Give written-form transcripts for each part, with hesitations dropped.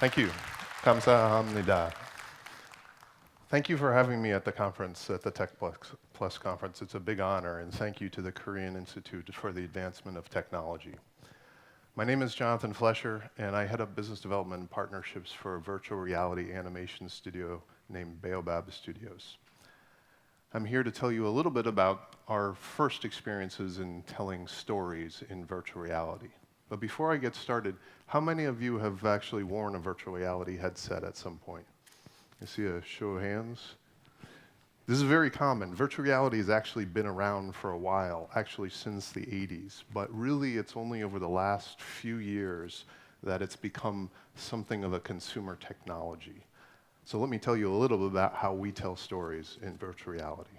Thank you. 감사합니다. Thank you for having me at the conference, at the Tech Plus conference. It's a big honor, and thank you to the Korean Institute for the Advancement of Technology. My name is Jonathan Flesher, and I head up business development and partnerships for a virtual reality animation studio named Bao밥sstudios. I'm here to tell you a little bit about our first experiences in telling stories in virtual reality. But before I get started, how many of you have actually worn a virtual reality headset at some point? I see a show of hands. This is very common. Virtual reality has actually been around for a while, actually since the 80s, but really it's only over the last few years that it's become something of a consumer technology. So let me tell you a little bit about how we tell stories in virtual reality.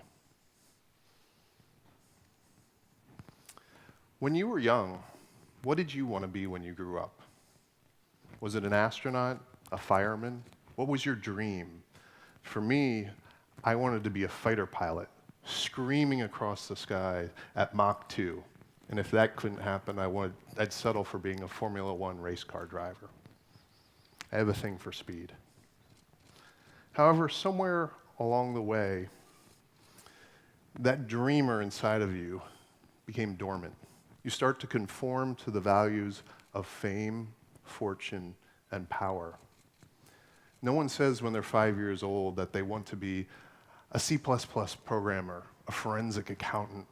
When you were young, what did you want to be when you grew up? Was it an astronaut, a fireman? What was your dream? For me, I wanted to be a fighter pilot, screaming across the sky at Mach 2. And if that couldn't happen, I'd settle for being a Formula One race car driver. I have a thing for speed. However, somewhere along the way, that dreamer inside of you became dormant. You start to conform to the values of fame, fortune, and power. No one says when they're 5 years old that they want to be a C++ programmer, a forensic accountant,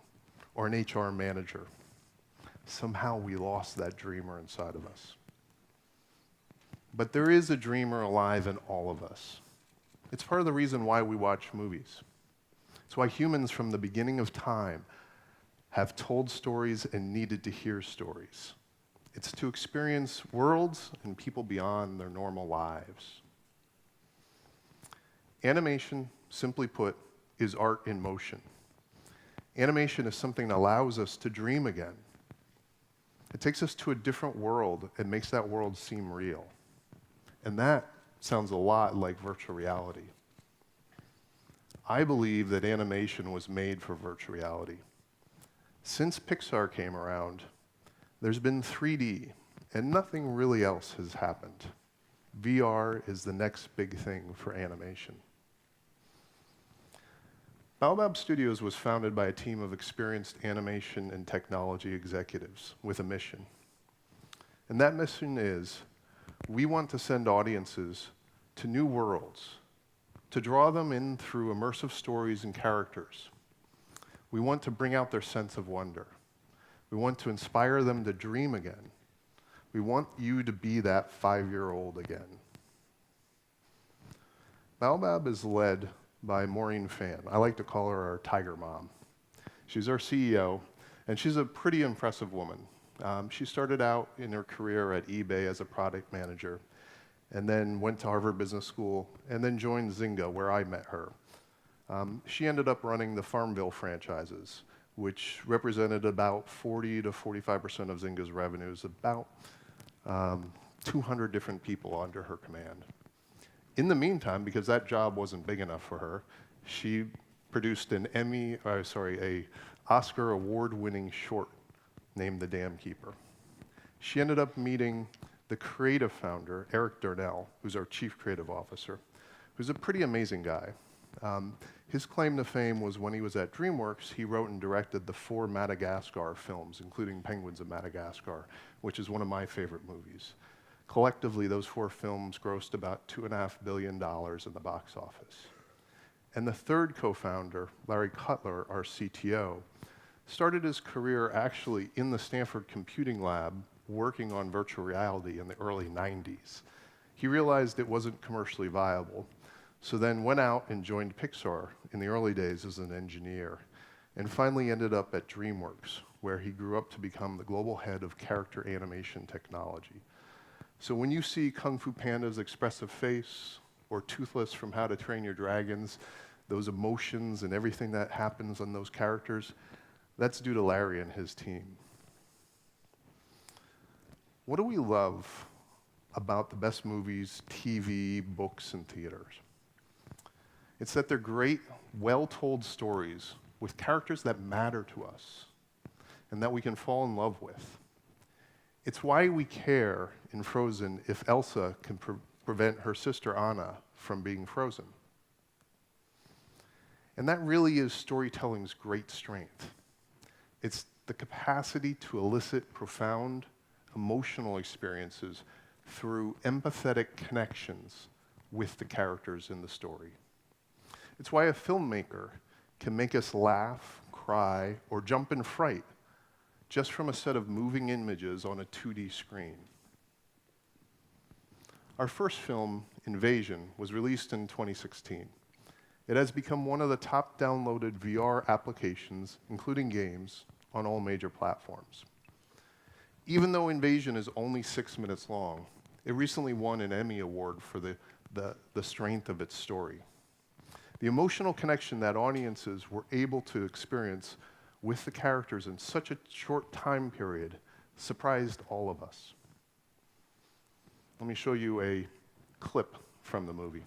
or an HR manager. Somehow we lost that dreamer inside of us. But there is a dreamer alive in all of us. It's part of the reason why we watch movies. It's why humans from the beginning of time have told stories and needed to hear stories. It's to experience worlds and people beyond their normal lives. Animation, simply put, is art in motion. Animation is something that allows us to dream again. It takes us to a different world and makes that world seem real. And that sounds a lot like virtual reality. I believe that animation was made for virtual reality. Since Pixar came around, there's been 3D, and nothing really else has happened. VR is the next big thing for animation. Bao밥sstudios was founded by a team of experienced animation and technology executives with a mission. And that mission is, we want to send audiences to new worlds, to draw them in through immersive stories and characters. We want to bring out their sense of wonder. We want to inspire them to dream again. We want you to be that 5-year-old again. Baobab is led by Maureen Fan. I like to call her our tiger mom. She's our CEO, and she's a pretty impressive woman. She started out in her career at eBay as a product manager, and then went to Harvard Business School, and then joined Zynga, where I met her. She ended up running the Farmville franchises, which represented about 40 to 45% of Zynga's revenues, about 200 different people under her command. In the meantime, because that job wasn't big enough for her, she produced an a Oscar award-winning short named The Dam Keeper. She ended up meeting the creative founder, Eric Darnell, who's our chief creative officer, who's a pretty amazing guy. His claim to fame was when he was at DreamWorks, he wrote and directed the 4 Madagascar films, including Penguins of Madagascar, which is one of my favorite movies. Collectively, those 4 films grossed about $2.5 billion in the box office. And the third co-founder, Larry Cutler, our CTO, started his career actually in the Stanford Computing Lab working on virtual reality in the early 90s. He realized it wasn't commercially viable, so then went out and joined Pixar in the early days as an engineer, and finally ended up at DreamWorks, where he grew up to become the global head of character animation technology. So when you see Kung Fu Panda's expressive face, or Toothless from How to Train Your Dragons, those emotions and everything that happens on those characters, that's due to Larry and his team. What do we love about the best movies, TV, books, and theaters? It's that they're great, well-told stories with characters that matter to us and that we can fall in love with. It's why we care in Frozen if Elsa can prevent her sister Anna from being frozen. And that really is storytelling's great strength. It's the capacity to elicit profound emotional experiences through empathetic connections with the characters in the story. It's why a filmmaker can make us laugh, cry, or jump in fright just from a set of moving images on a 2D screen. Our first film, Invasion, was released in 2016. It has become one of the top downloaded VR applications, including games, on all major platforms. Even though Invasion is only 6 minutes long, it recently won an Emmy Award for the strength of its story. The emotional connection that audiences were able to experience with the characters in such a short time period surprised all of us. Let me show you a clip from the movie.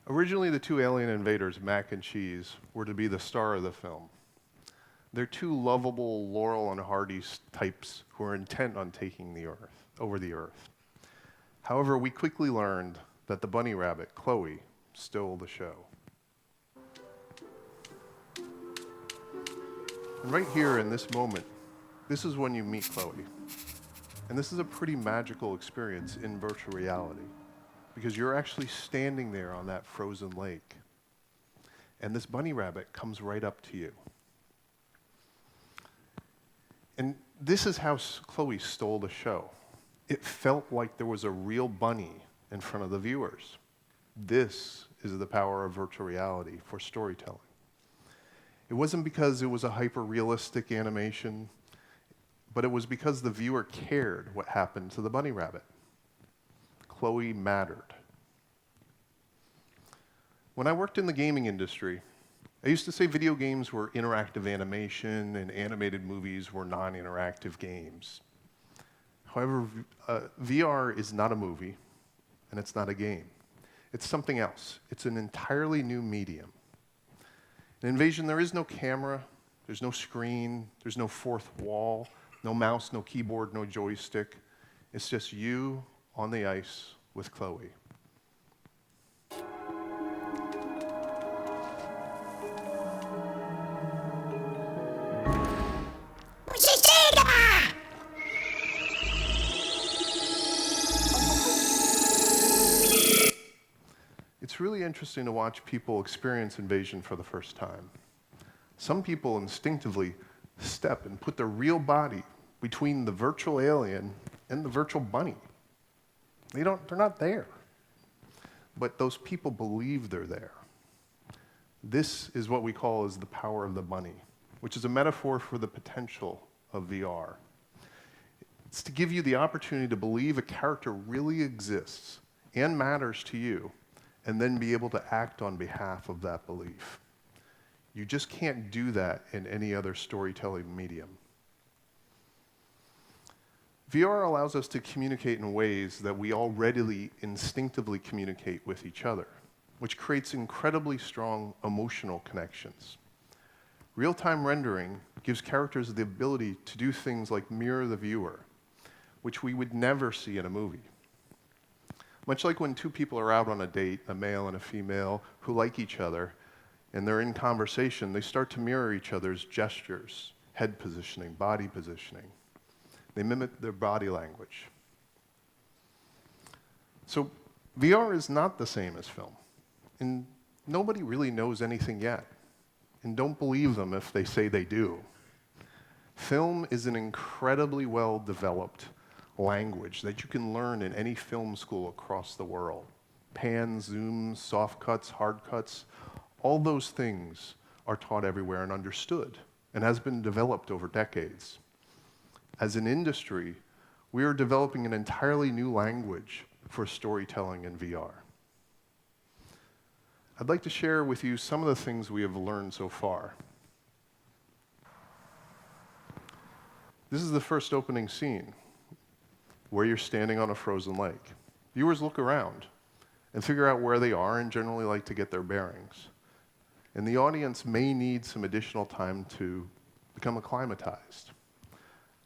Originally, the two alien invaders, Mac and Cheese, were to be the star of the film. They're two lovable Laurel and Hardy types who are intent on taking over the Earth. However, we quickly learned that the bunny rabbit, Chloe, stole the show. And right here in this moment, this is when you meet Chloe. And this is a pretty magical experience in virtual reality, because you're actually standing there on that frozen lake. And this bunny rabbit comes right up to you. And this is how Chloe stole the show. It felt like there was a real bunny in front of the viewers. This is the power of virtual reality for storytelling. It wasn't because it was a hyper-realistic animation, but it was because the viewer cared what happened to the bunny rabbit. Chloe mattered. When I worked in the gaming industry, I used to say video games were interactive animation and animated movies were non-interactive games. However, VR is not a movie and it's not a game. It's something else. It's an entirely new medium. In Invasion, there is no camera, there's no screen, there's no fourth wall, no mouse, no keyboard, no joystick. It's just you on the ice with Chloe. It's really interesting to watch people experience Invasion for the first time. Some people instinctively step and put their real body between the virtual alien and the virtual bunny. They're not there. But those people believe they're there. This is what we call as the power of the bunny, which is a metaphor for the potential of VR. It's to give you the opportunity to believe a character really exists and matters to you, and then be able to act on behalf of that belief. You just can't do that in any other storytelling medium. VR allows us to communicate in ways that we all readily, instinctively communicate with each other, which creates incredibly strong emotional connections. Real-time rendering gives characters the ability to do things like mirror the viewer, which we would never see in a movie. Much like when two people are out on a date, a male and a female, who like each other, and they're in conversation, they start to mirror each other's gestures, head positioning, body positioning. They mimic their body language. So VR is not the same as film, and nobody really knows anything yet. And don't believe them if they say they do. Film is an incredibly well-developed language that you can learn in any film school across the world. Pans, zooms, soft cuts, hard cuts, all those things are taught everywhere and understood and has been developed over decades. As an industry, we are developing an entirely new language for storytelling in VR. I'd like to share with you some of the things we have learned so far. This is the first opening scene, where you're standing on a frozen lake. Viewers look around and figure out where they are and generally like to get their bearings. And the audience may need some additional time to become acclimatized.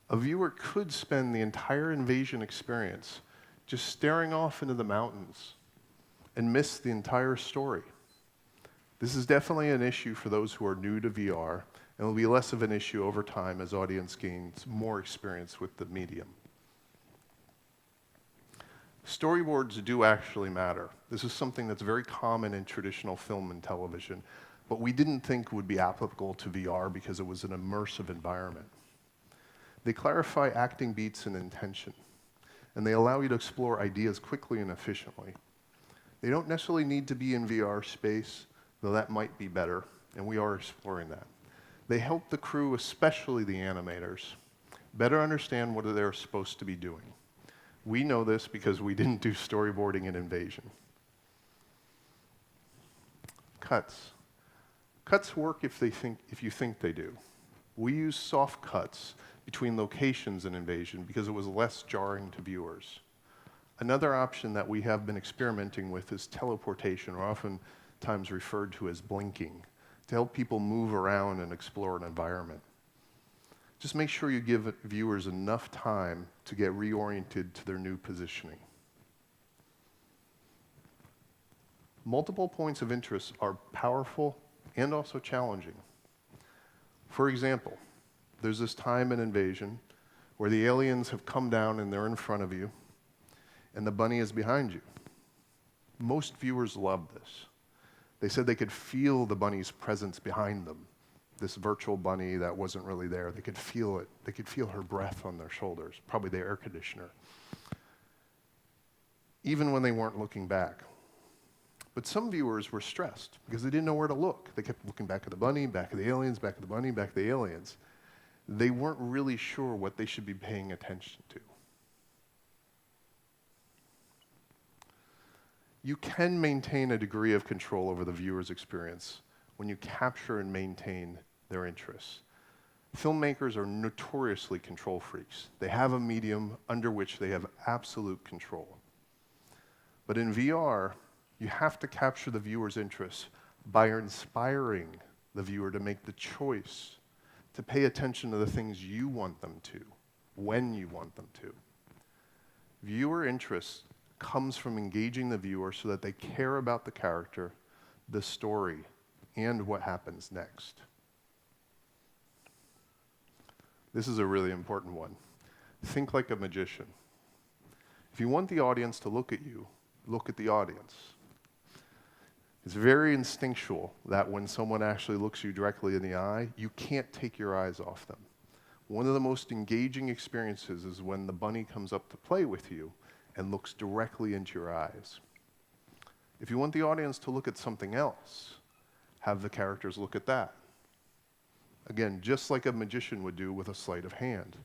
A viewer could spend the entire invasion experience just staring off into the mountains and miss the entire story. This is definitely an issue for those who are new to VR, and will be less of an issue over time as audience gains more experience with the medium. Storyboards do actually matter. This is something that's very common in traditional film and television, but we didn't think would be applicable to VR because it was an immersive environment. They clarify acting beats and intention, and they allow you to explore ideas quickly and efficiently. They don't necessarily need to be in VR space, though that might be better, and we are exploring that. They help the crew, especially the animators, better understand what they're supposed to be doing. We know this because we didn't do storyboarding in Invasion. Cuts. Cuts work if you think they do. We use soft cuts between locations in Invasion because it was less jarring to viewers. Another option that we have been experimenting with is teleportation, or oftentimes referred to as blinking, to help people move around and explore an environment. Just make sure you give viewers enough time to get reoriented to their new positioning. Multiple points of interest are powerful and also challenging. For example, there's this time in Invasion where the aliens have come down and they're in front of you, and the bunny is behind you. Most viewers love this. They said they could feel the bunny's presence behind them, this virtual bunny that wasn't really there. They could feel it. They could feel her breath on their shoulders, probably the air conditioner, even when they weren't looking back. But some viewers were stressed because they didn't know where to look. They kept looking back at the bunny, back at the aliens, back at the bunny, back at the aliens. They weren't really sure what they should be paying attention to. You can maintain a degree of control over the viewer's experience when you capture and maintain their interests. Filmmakers are notoriously control freaks. They have a medium under which they have absolute control. But in VR, you have to capture the viewer's interests by inspiring the viewer to make the choice to pay attention to the things you want them to, when you want them to. Viewer interest comes from engaging the viewer so that they care about the character, the story, and what happens next. This is a really important one. Think like a magician. If you want the audience to look at you, look at the audience. It's very instinctual that when someone actually looks you directly in the eye, you can't take your eyes off them. One of the most engaging experiences is when the bunny comes up to play with you and looks directly into your eyes. If you want the audience to look at something else, have the characters look at that. Again, just like a magician would do with a sleight of hand.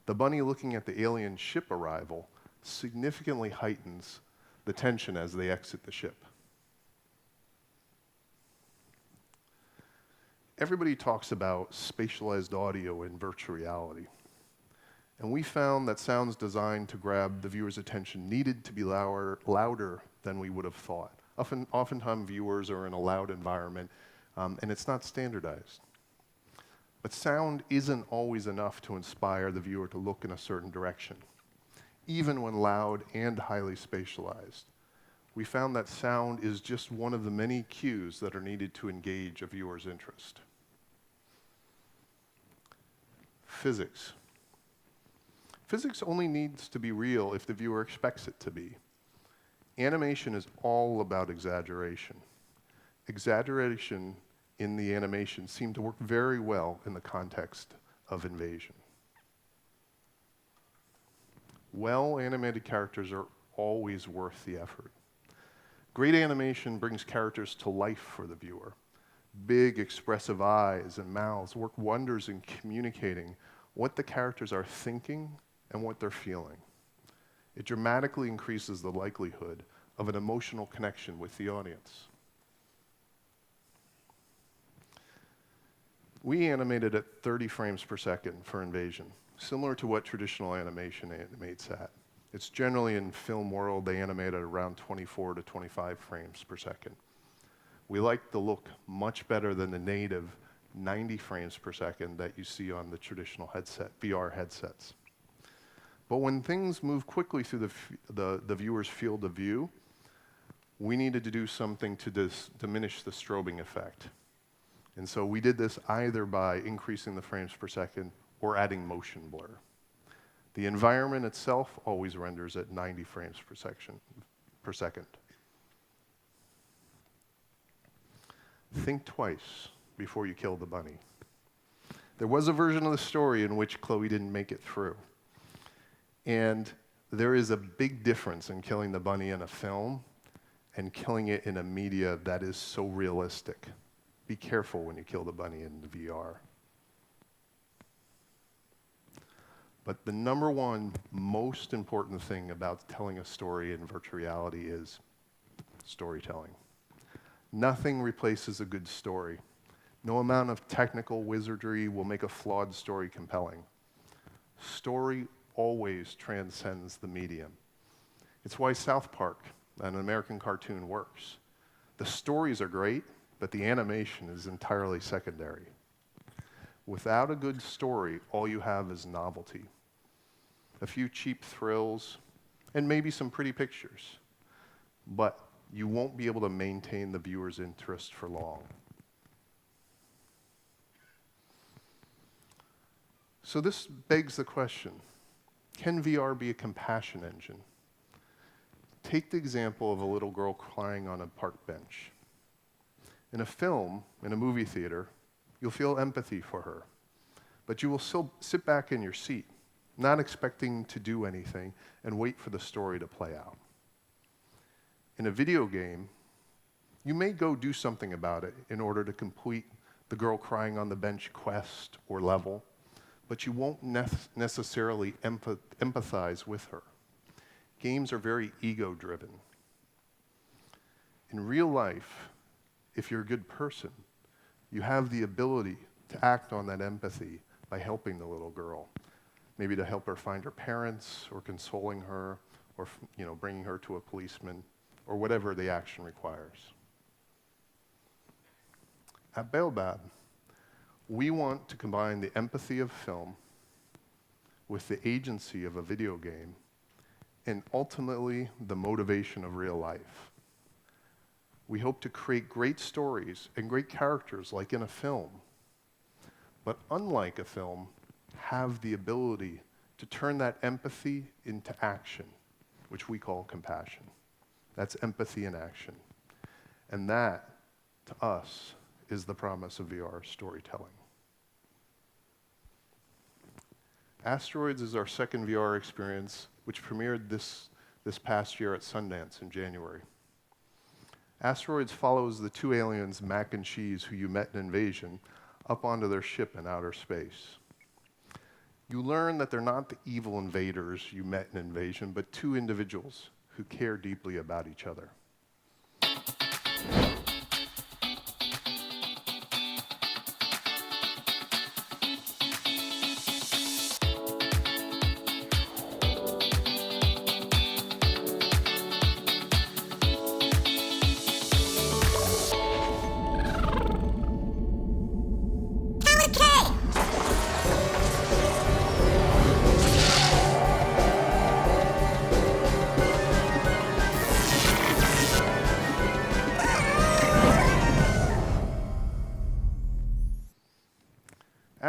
The bunny looking at the alien ship arrival significantly heightens the tension as they exit the ship. Everybody talks about spatialized audio in virtual reality. And we found that sounds designed to grab the viewer's attention needed to be louder than we would have thought. Oftentimes viewers are in a loud environment, and it's not standardized. But sound isn't always enough to inspire the viewer to look in a certain direction, even when loud and highly spatialized. We found that sound is just one of the many cues that are needed to engage a viewer's interest. Physics. Physics only needs to be real if the viewer expects it to be. Animation is all about exaggeration. Exaggeration in the animation seemed to work very well in the context of invasion. Well-animated characters are always worth the effort. Great animation brings characters to life for the viewer. Big, expressive eyes and mouths work wonders in communicating what the characters are thinking and what they're feeling. It dramatically increases the likelihood of an emotional connection with the audience. We animated at 30 frames per second for Invasion, similar to what traditional animation animates at. It's generally in film world, they animate at around 24 to 25 frames per second. We like the look much better than the native 90 frames per second that you see on the traditional VR headsets. But when things move quickly through the viewer's field of view, we needed to do something to diminish the strobing effect. And so we did this either by increasing the frames per second or adding motion blur. The environment itself always renders at 90 frames per second. Think twice before you kill the bunny. There was a version of the story in which Chloe didn't make it through. And there is a big difference in killing the bunny in a film and killing it in a media that is so realistic. Be careful when you kill the bunny in the VR. But the number one most important thing about telling a story in virtual reality is storytelling. Nothing replaces a good story. No amount of technical wizardry will make a flawed story compelling. Story always transcends the medium. It's why South Park, an American cartoon, works. The stories are great, but the animation is entirely secondary. Without a good story, all you have is novelty. A few cheap thrills, and maybe some pretty pictures. But you won't be able to maintain the viewer's interest for long. So this begs the question, can VR be a compassion engine? Take the example of a little girl crying on a park bench. In a film, in a movie theater, you'll feel empathy for her, but you will still sit back in your seat, not expecting to do anything, and wait for the story to play out. In a video game, you may go do something about it in order to complete the girl crying on the bench quest or level, but you won't necessarily empathize with her. Games are very ego-driven. In real life, if you're a good person, you have the ability to act on that empathy by helping the little girl. Maybe to help her find her parents, or consoling her, or bringing her to a policeman, or whatever the action requires. At Baobab, we want to combine the empathy of film with the agency of a video game, and ultimately the motivation of real life. We hope to create great stories and great characters like in a film, but unlike a film, have the ability to turn that empathy into action, which we call compassion. That's empathy in action. And that, to us, is the promise of VR storytelling. Asteroids is our second VR experience, which premiered this past year at Sundance in January. Asteroids follows the two aliens, Mac and Cheese, who you met in Invasion, up onto their ship in outer space. You learn that they're not the evil invaders you met in Invasion, but two individuals who care deeply about each other.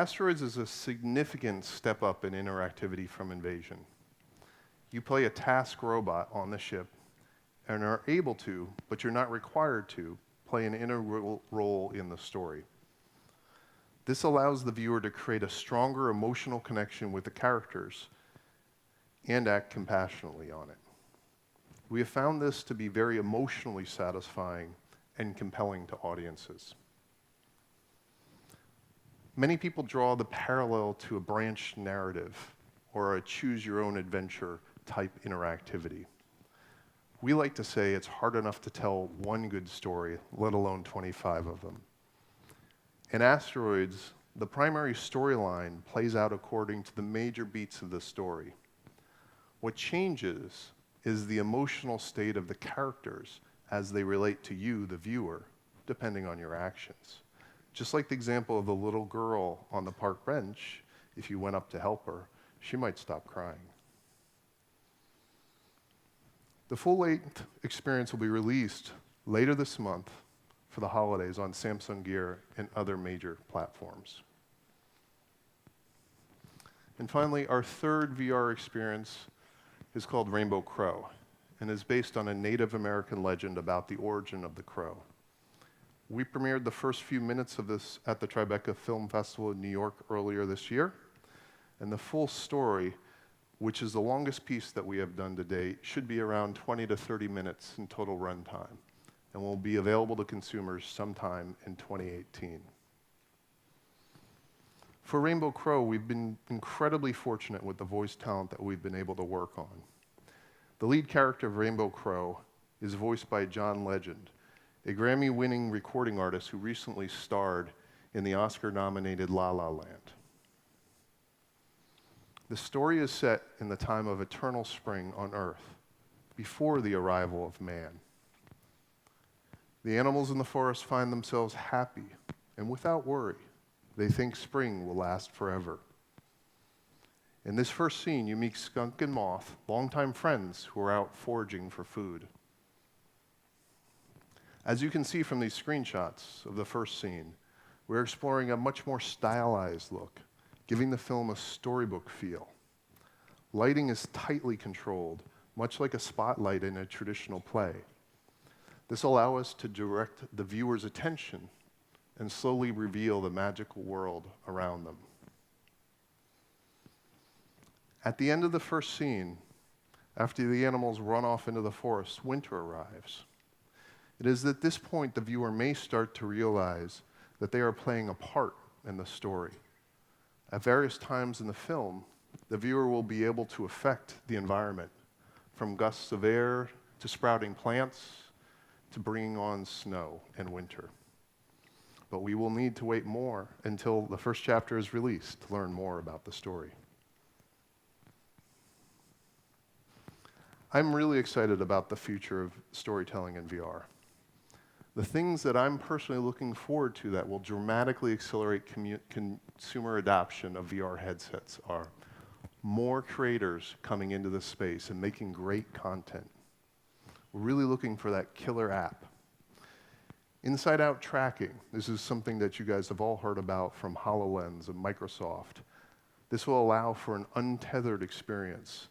Asteroids is a significant step up in interactivity from Invasion. You play a task robot on the ship and are able to, but you're not required to, play an integral role in the story. This allows the viewer to create a stronger emotional connection with the characters and act compassionately on it. We have found this to be very emotionally satisfying and compelling to audiences. Many people draw the parallel to a branched narrative or a choose-your-own-adventure type interactivity. We like to say it's hard enough to tell one good story, let alone 25 of them. In Asteroids, the primary storyline plays out according to the major beats of the story. What changes is the emotional state of the characters as they relate to you, the viewer, depending on your actions. Just like the example of the little girl on the park bench, if you went up to help her, she might stop crying. The full-length experience will be released later this month for the holidays on Samsung Gear and other major platforms. And finally, our third VR experience is called Rainbow Crow and is based on a Native American legend about the origin of the crow. We premiered the first few minutes of this at the Tribeca Film Festival in New York earlier this year, and the full story, which is the longest piece that we have done to date, should be around 20 to 30 minutes in total runtime, and will be available to consumers sometime in 2018. For Rainbow Crow, we've been incredibly fortunate with the voice talent that we've been able to work on. The lead character of Rainbow Crow is voiced by John Legend, a Grammy-winning recording artist who recently starred in the Oscar-nominated La La Land. The story is set in the time of eternal spring on Earth, before the arrival of man. The animals in the forest find themselves happy and without worry. They think spring will last forever. In this first scene, you meet Skunk and Moth, longtime friends who are out foraging for food. As you can see from these screenshots of the first scene, we're exploring a much more stylized look, giving the film a storybook feel. Lighting is tightly controlled, much like a spotlight in a traditional play. This allows us to direct the viewer's attention and slowly reveal the magical world around them. At the end of the first scene, after the animals run off into the forest, winter arrives. It is at this point the viewer may start to realize that they are playing a part in the story. At various times in the film, the viewer will be able to affect the environment, from gusts of air to sprouting plants to bringing on snow and winter. But we will need to wait more until the first chapter is released to learn more about the story. I'm really excited about the future of storytelling in VR. The things that I'm personally looking forward to that will dramatically accelerate consumer adoption of VR headsets are more creators coming into this space and making great content. We're really looking for that killer app. Inside-out tracking. This is something that you guys have all heard about from HoloLens and Microsoft. This will allow for an untethered experience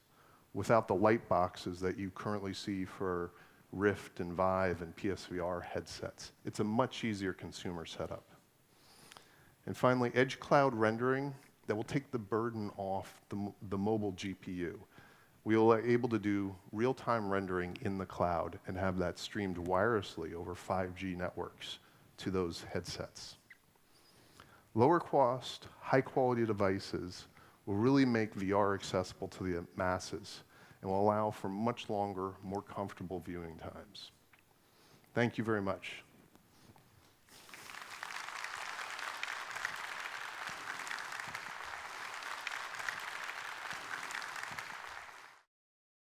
without the light boxes that you currently see for Rift and Vive and PSVR headsets. It's a much easier consumer setup. And finally, edge cloud rendering that will take the burden off the mobile GPU. We will be able to do real-time rendering in the cloud and have that streamed wirelessly over 5G networks to those headsets. Lower cost, high-quality devices will really make VR accessible to the masses and will allow for much longer, more comfortable viewing times. Thank you very much.